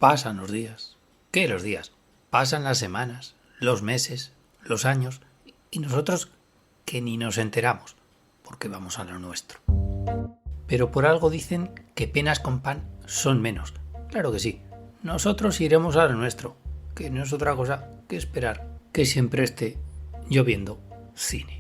Pasan los días. ¿Qué los días? Pasan las semanas, los meses, los años y nosotros que ni nos enteramos porque vamos a lo nuestro. Pero por algo dicen que penas con pan son menos. Claro que sí, nosotros iremos a lo nuestro, que no es otra cosa que esperar que siempre esté lloviendo cine.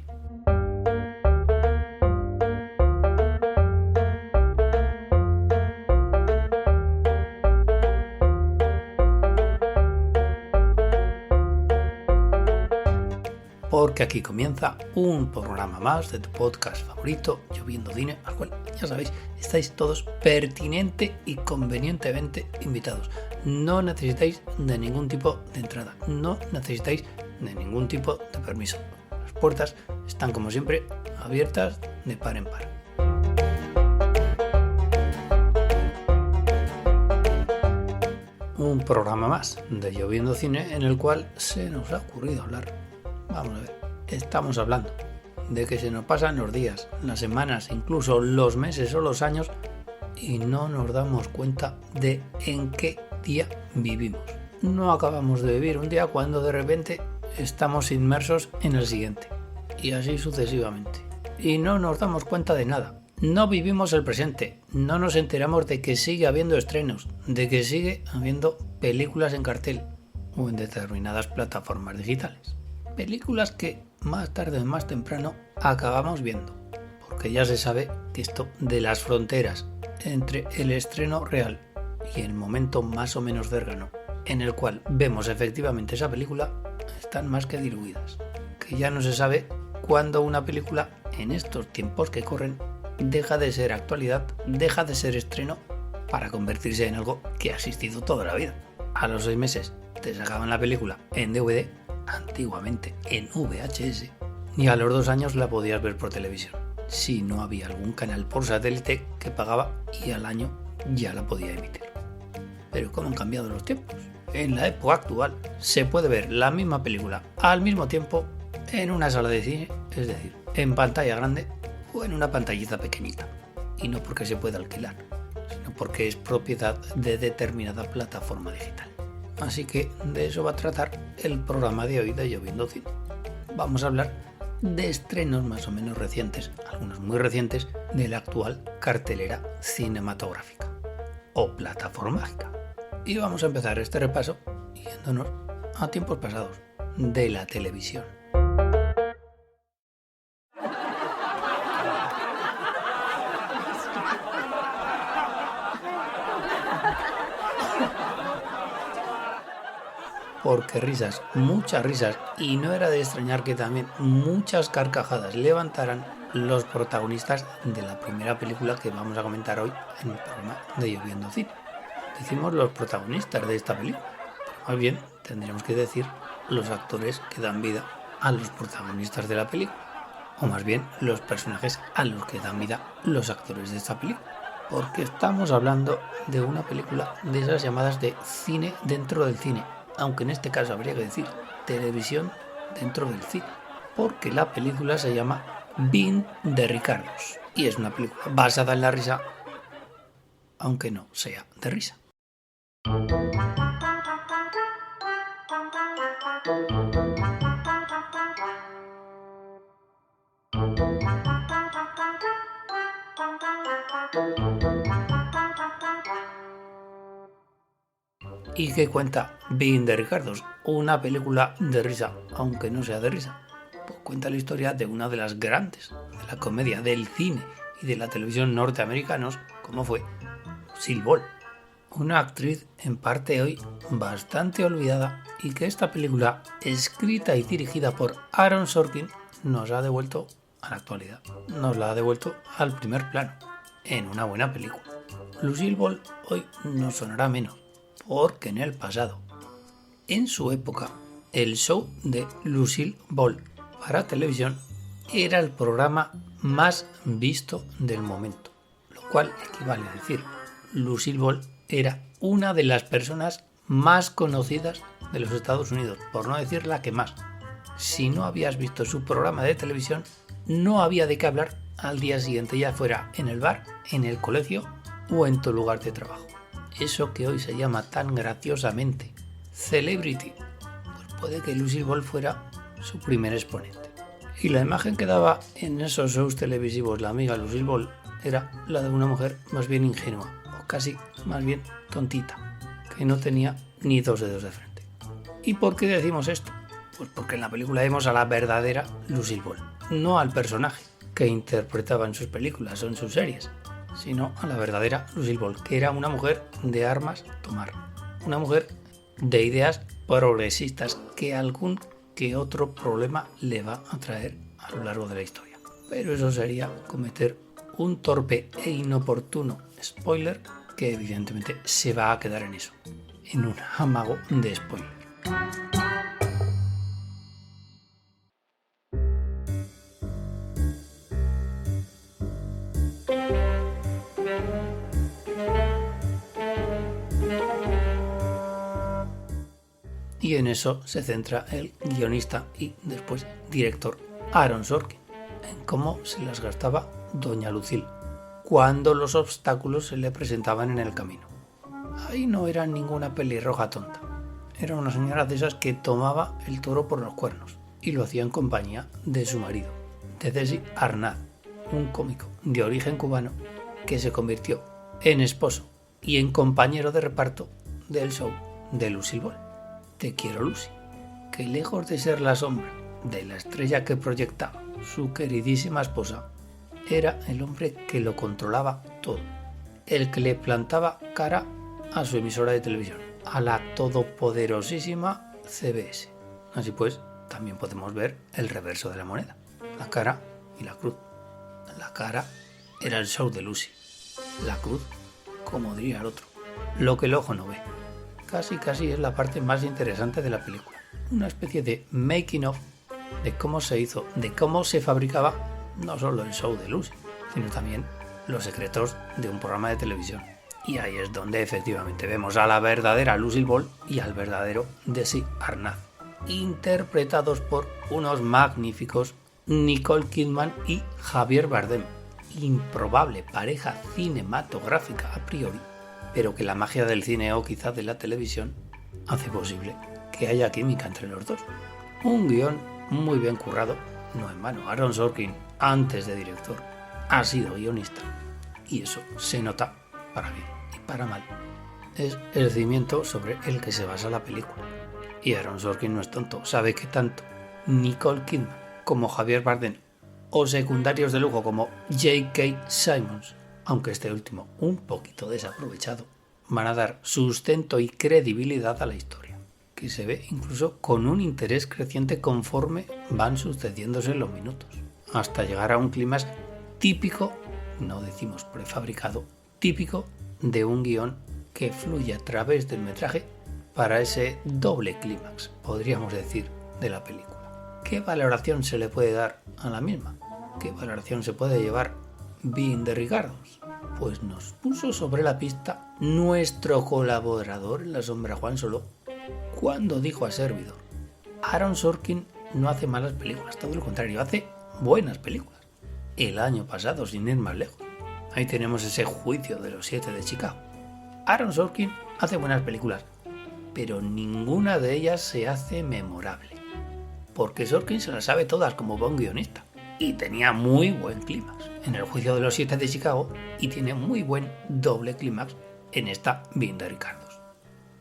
Porque aquí comienza un programa más de tu podcast favorito, Lloviendo Cine, al cual, ya sabéis, estáis todos pertinente y convenientemente invitados. No necesitáis de ningún tipo de entrada, no necesitáis de ningún tipo de permiso. Las puertas están, como siempre, abiertas de par en par. Un programa más de Lloviendo Cine en el cual se nos ha ocurrido hablar. Vamos a ver, estamos hablando de que se nos pasan los días, las semanas, incluso los meses o los años y no nos damos cuenta de en qué día vivimos. No acabamos de vivir un día cuando de repente estamos inmersos en el siguiente y así sucesivamente. Y no nos damos cuenta de nada. No vivimos el presente, no nos enteramos de que sigue habiendo estrenos, de que sigue habiendo películas en cartel o en determinadas plataformas digitales. Películas que más tarde o más temprano acabamos viendo, porque ya se sabe que esto de las fronteras entre el estreno real y el momento más o menos cercano en el cual vemos efectivamente esa película están más que diluidas, que ya no se sabe cuándo una película en estos tiempos que corren deja de ser actualidad, deja de ser estreno para convertirse en algo que ha existido toda la vida. A los 6 meses te sacaban la película en DVD, antiguamente en VHS, y a los 2 años la podías ver por televisión, si no había algún canal por satélite que pagaba y al año ya la podía emitir. Pero ¿cómo han cambiado los tiempos? En la época actual se puede ver la misma película al mismo tiempo en una sala de cine, es decir, en pantalla grande o en una pantallita pequeñita, y no porque se pueda alquilar, sino porque es propiedad de determinada plataforma digital. Así que de eso va a tratar el programa de hoy de Lloviendo Cine. Vamos a hablar de estrenos más o menos recientes, algunos muy recientes, de la actual cartelera cinematográfica o plataforma mágica. Y vamos a empezar este repaso yéndonos a tiempos pasados de la televisión. Porque risas, muchas risas, y no era de extrañar que también muchas carcajadas levantaran los protagonistas de la primera película que vamos a comentar hoy en el programa de Lloviendo Cine. Decimos los protagonistas de esta película, pero más bien tendríamos que decir los actores que dan vida a los protagonistas de la película, o más bien los personajes a los que dan vida los actores de esta película, porque estamos hablando de una película de esas llamadas de cine dentro del cine, aunque en este caso habría que decir televisión dentro del cine, porque la película se llama Bean de Ricardos y es una película basada en la risa, aunque no sea de risa. ¿Y qué cuenta Bean de Ricardos? Una película de risa, aunque no sea de risa. Pues cuenta la historia de una de las grandes de la comedia, del cine y de la televisión norteamericanos, como fue Lucille Ball, una actriz en parte hoy bastante olvidada y que esta película, escrita y dirigida por Aaron Sorkin, nos ha devuelto a la actualidad, nos la ha devuelto al primer plano, en una buena película. Lucille Ball hoy nos sonará menos, porque en el pasado, en su época, el show de Lucille Ball para televisión era el programa más visto del momento, lo cual equivale a decir, Lucille Ball era una de las personas más conocidas de los Estados Unidos, por no decir la que más. Si no habías visto su programa de televisión, no había de qué hablar al día siguiente, ya fuera en el bar, en el colegio o en tu lugar de trabajo. eso que hoy se llama tan graciosamente Celebrity, pues puede que Lucille Ball fuera su primer exponente. Y la imagen que daba en esos shows televisivos la amiga Lucille Ball era la de una mujer más bien ingenua, o casi más bien tontita, que no tenía ni 2 dedos de frente. ¿Y por qué decimos esto? Pues porque en la película vemos a la verdadera Lucille Ball, no al personaje que interpretaba en sus películas o en sus series, sino a la verdadera Lucille Ball, que era una mujer de armas tomar, una mujer de ideas progresistas que algún que otro problema le va a traer a lo largo de la historia. Pero eso sería cometer un torpe e inoportuno spoiler que evidentemente se va a quedar en eso, en un amago de spoiler. Y en eso se centra el guionista y después director Aaron Sorkin, en cómo se las gastaba doña Lucille cuando los obstáculos se le presentaban en el camino. Ahí no era ninguna pelirroja tonta, era una señora de esas que tomaba el toro por los cuernos y lo hacía en compañía de su marido, de Desi Arnaz, un cómico de origen cubano que se convirtió en esposo y en compañero de reparto del show de Lucille Ball. Te quiero, Lucy, que lejos de ser la sombra de la estrella que proyectaba su queridísima esposa, era el hombre que lo controlaba todo, el que le plantaba cara a su emisora de televisión, a la todopoderosísima CBS. Así pues, también podemos ver el reverso de la moneda, la cara y la cruz. La cara era el show de Lucy, la cruz, como diría el otro, lo que el ojo no ve. Casi es la parte más interesante de la película. Una especie de making of de cómo se hizo, de cómo se fabricaba no solo el show de Lucy, sino también los secretos de un programa de televisión. Y ahí es donde efectivamente vemos a la verdadera Lucille Ball y al verdadero Desi Arnaz, interpretados por unos magníficos Nicole Kidman y Javier Bardem. Improbable pareja cinematográfica a priori, pero que la magia del cine o quizá de la televisión hace posible que haya química entre los dos. Un guión muy bien currado, no en vano. Aaron Sorkin, antes de director, ha sido guionista, y eso se nota para bien y para mal. Es el cimiento sobre el que se basa la película. Y Aaron Sorkin no es tonto, sabe que tanto Nicole Kidman como Javier Bardem, o secundarios de lujo como J.K. Simmons, aunque este último un poquito desaprovechado, van a dar sustento y credibilidad a la historia, que se ve incluso con un interés creciente conforme van sucediéndose los minutos, hasta llegar a un clímax típico, no decimos prefabricado, típico de un guión que fluye a través del metraje para ese doble clímax, podríamos decir, de la película. ¿Qué valoración se le puede dar a la misma? ¿Qué valoración se puede llevar Being the Ricardos? Pues nos puso sobre la pista nuestro colaborador en La Sombra, Juan Soló, cuando dijo a servidor: Aaron Sorkin no hace malas películas, todo lo contrario, hace buenas películas. El año pasado, sin ir más lejos, ahí tenemos ese Juicio de los 7 de Chicago. Aaron Sorkin hace buenas películas, pero ninguna de ellas se hace memorable, porque Sorkin se las sabe todas como buen guionista. Y tenía muy buen clímax en el Juicio de los 7 de Chicago y tiene muy buen doble clímax en esta Being the Ricardos.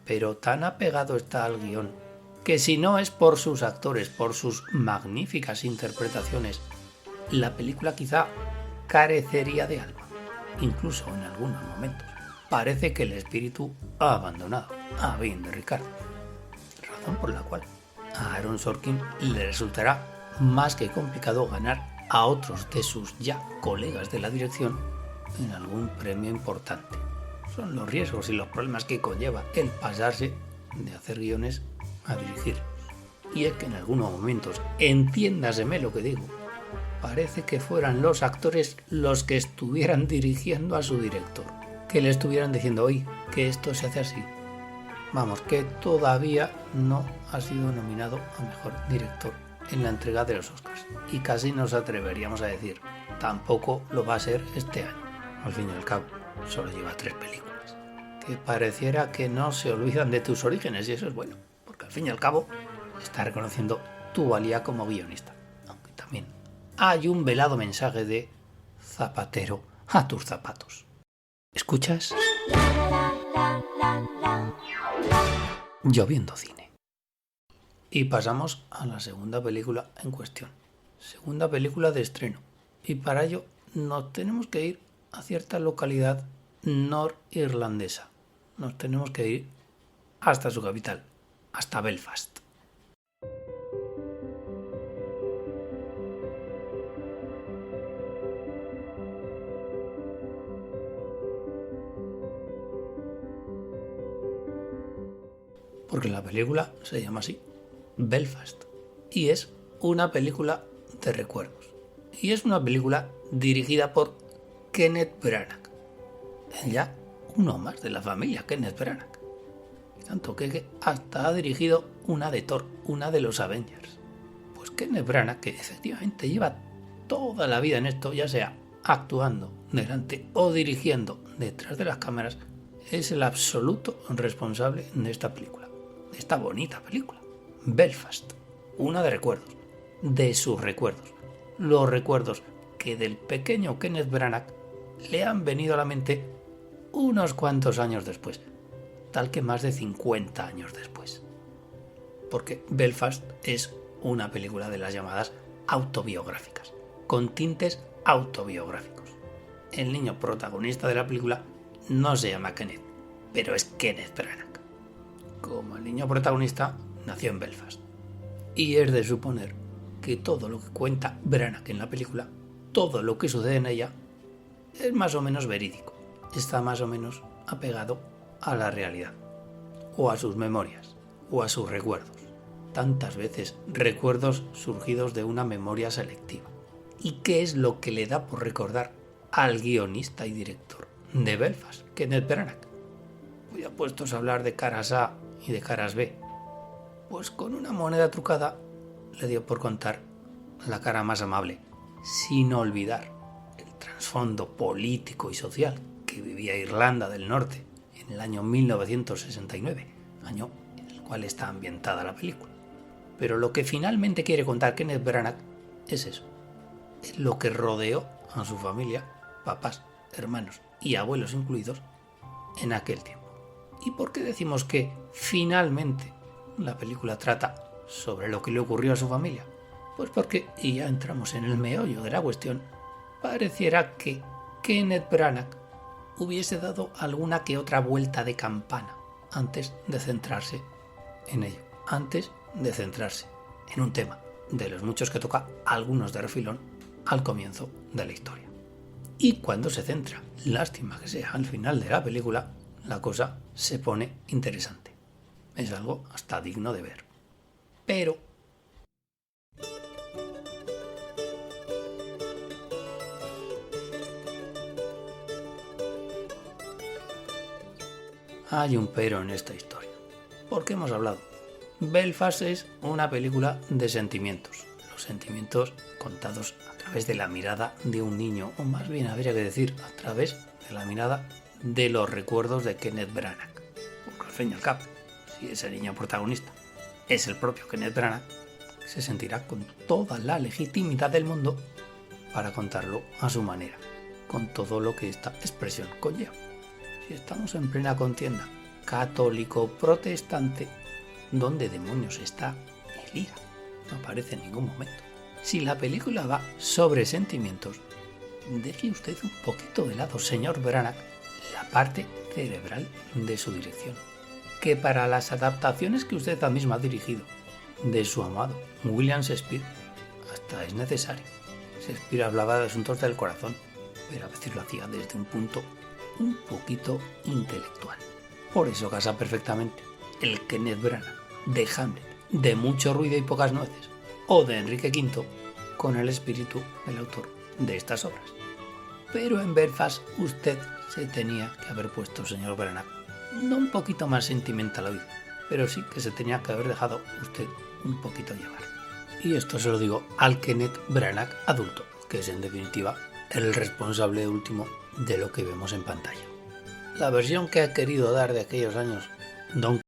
Pero tan apegado está al guión que si no es por sus actores, por sus magníficas interpretaciones, la película quizá carecería de alma. Incluso en algunos momentos parece que el espíritu ha abandonado a Being the Ricardos. Razón por la cual a Aaron Sorkin le resultará más que complicado ganar a otros de sus ya colegas de la dirección en algún premio importante. Son los riesgos y los problemas que conlleva el pasarse de hacer guiones a dirigir. Y es que en algunos momentos, entiéndaseme lo que digo, parece que fueran los actores los que estuvieran dirigiendo a su director, que le estuvieran diciendo: oye, que esto se hace así. Vamos, que todavía no ha sido nominado a mejor director en la entrega de los Oscars, y casi nos atreveríamos a decir, tampoco lo va a ser este año. Al fin y al cabo, solo lleva 3 películas. que pareciera que no se olvidan de tus orígenes, y eso es bueno, porque al fin y al cabo está reconociendo tu valía como guionista. Aunque también hay un velado mensaje de zapatero a tus zapatos. ¿Escuchas? Lloviendo Cine. Y pasamos a la segunda película en cuestión. Segunda película de estreno. Y para ello nos tenemos que ir a cierta localidad norirlandesa. Nos tenemos que ir hasta su capital, hasta Belfast. Porque la película se llama así, Belfast, y es una película de recuerdos. Y es una película dirigida por Kenneth Branagh, ya uno más de la familia Kenneth Branagh. Y tanto que hasta ha dirigido una de Thor, una de los Avengers. Pues Kenneth Branagh, que efectivamente lleva toda la vida en esto, ya sea actuando delante o dirigiendo detrás de las cámaras, es el absoluto responsable de esta película. De esta bonita película, Belfast, una de recuerdos, de sus recuerdos, los recuerdos que del pequeño Kenneth Branagh le han venido a la mente unos cuantos años después, tal que más de 50 años después. Porque Belfast es una película de las llamadas autobiográficas, con tintes autobiográficos. El niño protagonista de la película no se llama Kenneth, pero es Kenneth Branagh. Como el niño protagonista nació en Belfast. Y es de suponer que todo lo que cuenta Branagh en la película, todo lo que sucede en ella, es más o menos verídico. Está más o menos apegado a la realidad, o a sus memorias, o a sus recuerdos. Tantas veces recuerdos surgidos de una memoria selectiva. ¿Y qué es lo que le da por recordar al guionista y director de Belfast, Kenneth Branagh? Voy a puestos a hablar de caras A y de caras B. Pues con una moneda trucada le dio por contar la cara más amable, sin olvidar el trasfondo político y social que vivía Irlanda del Norte en el año 1969, año en el cual está ambientada la película. Pero lo que finalmente quiere contar Kenneth Branagh es eso, es lo que rodeó a su familia, papás, hermanos y abuelos incluidos, en aquel tiempo. ¿Y por qué decimos que finalmente la película trata sobre lo que le ocurrió a su familia? Pues porque, y ya entramos en el meollo de la cuestión, pareciera que Kenneth Branagh hubiese dado alguna que otra vuelta de campana antes de centrarse en ello, antes de centrarse en un tema de los muchos que toca, algunos de refilón, al comienzo de la historia. Y cuando se centra, lástima que sea al final de la película, la cosa se pone interesante. Es algo hasta digno de ver. Pero hay un pero en esta historia. Porque hemos hablado. Belfast es una película de sentimientos. Los sentimientos contados a través de la mirada de un niño, o más bien habría que decir a través de la mirada de los recuerdos de Kenneth Branagh. Porque al fin y al cabo, si ese niño protagonista es el propio Kenneth Branagh, se sentirá con toda la legitimidad del mundo para contarlo a su manera, con todo lo que esta expresión conlleva. Si estamos en plena contienda católico-protestante, ¿dónde demonios está el IRA? No aparece en ningún momento. Si la película va sobre sentimientos, deje usted un poquito de lado, señor Branagh, la parte cerebral de su dirección, que para las adaptaciones que usted misma ha dirigido de su amado William Shakespeare hasta es necesario. Shakespeare hablaba de asuntos del corazón, pero a veces lo hacía desde un punto un poquito intelectual. Por eso casa perfectamente el Kenneth Branagh de Hamlet, de mucho ruido y pocas nueces, o de Enrique V, con el espíritu del autor de estas obras. Pero en Belfast usted se tenía que haber puesto, señor Branagh, no un poquito más sentimental hoy, pero sí que se tenía que haber dejado usted un poquito llevar. Y esto se lo digo al Kenneth Branagh adulto, que es en definitiva el responsable último de lo que vemos en pantalla. la versión que ha querido dar de aquellos años Don